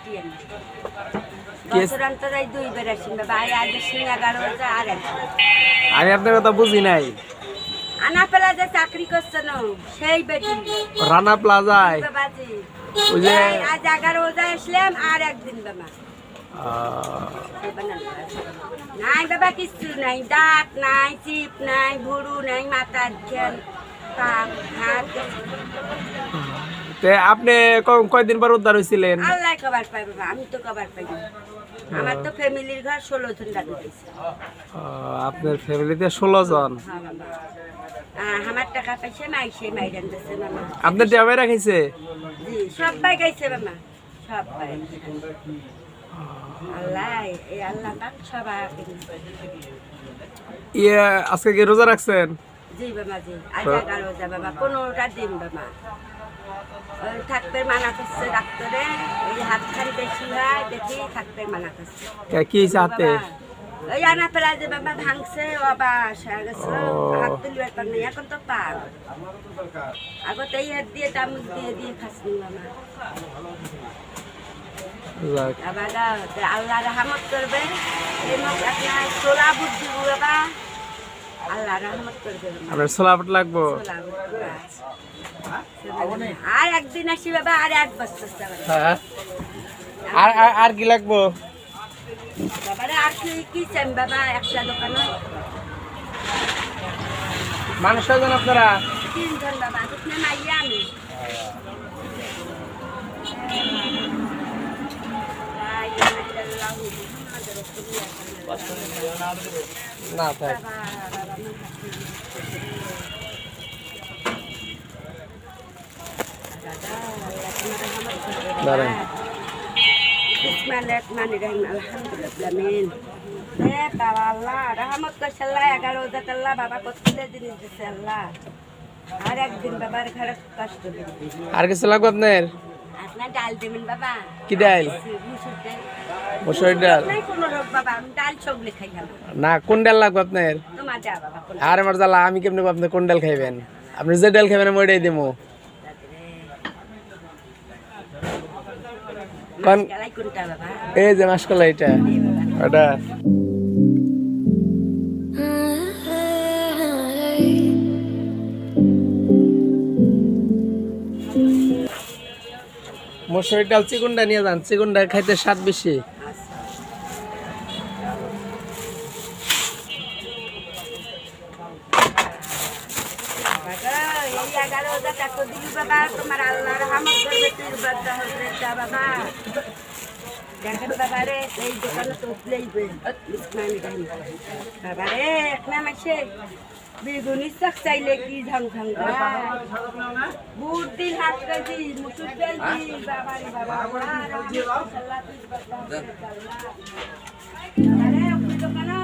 আসি আমি বছর অন্তরে 2 বার আসি বাবা আজ 11 বাজে আর আমি আপনার কথা বুঝি নাই। আনা পেলা যে চাকরি করছে না সেই বেটি রানা প্লাজায় বাবাজি ওই যে আজ 11 বাজে আসলাম আর একদিন বাবা নাই বাবা কিছু নাই দাঁত নাই চিপ নাই ভুরু নাই মাথার ঘেন পা হাত তে আপনি কয়দিন পর উদ্ধার হয়েছিলেন? আল্লাহ কবার পাই বাবা আমি তো কবার পাই আমার তো ফ্যামিলির ঘর 16 জন দাদু দিয়েছে আপনার ফ্যামিলিতে 16 জন। হ্যাঁ বাবা আমার টাকা পাইছে মাইছে মাইরান দিছে মামা আপনার দেওয়া রাখিছে? জি সবাই গাইছে মামা সবাই আল্লাহ এই আল্লাহ পাক সবাই ইয়ে আজকে কি রোজা রাখছেন? জি বাবা জি আজ 11 রোজা বাবা 15টা দিন বাবা ওই থাকতে মানা করছে ডাক্তারে এই হাতখানি বেশি হয় দেখি থাকতে মানা করছে কি চাতে ওই আনা পেলা যে বাবা ভাঙছে বাবা সে গেছিল হাত তুলবার পার নেই এখন তো পার আগত এই হাত দিয়ে চামচ দিয়ে দিয়ে খাসনি মামা বাবা আল্লাহ রহমত করবে এই মুখ আপনার ছোলা বুট দিব বাবা আল্লাহ রহমত করবে আপনার ছোলাবুট লাগবো? আর একদিন আসি বাবা আর 1 বছর আর কি লাগবো বাবারে আর কি চান বাবা একটা দোকান মানুষ কয়জন আপনারা? 3 জন বাবা আপনি মাইয়া আমি না থাক দাঁড়ান রহমত করছে আল্লাহ 11 রোজা আল্লাহ বাবা কতগুলো জিনিস দিচ্ছে আল্লাহ আর একদিন বাবার ঘরে কষ্ট দিবে আর কিছু লাগবে আপনার? আপনার ডাল দেবেন বাবা কি ডাল? মসুর ডাল নাই কোনো রোগ বাবা আমি ডাল সবলে খাই না কোন ডাল লাগবে আপনার? তোমার যা বাবা আর আমার জ্বালা আমি কেমনে আপনি কোন ডাল খাইবেন? আপনি যে ডাল খাইবেন আমি ওইটাই দেবো। কোনটা বাবা? এই যে মাসকলা এটা ওটা মসুর ডাল চিকুনটা নিয়ে যান, চিকুনটা খাইতে স্বাদ বেশি। তোমার আল্লাহ রহমত করবে বাবা দেখেন বাবা রে এই দোকানে তো উঠলেই বাবা রে এক নাম আছে বেগুনি শাক চাইলে কি ঝং ঝং বুট দিন হাত কেজি মুসুর ডাল দিন বাবা রে বাবা দোকানে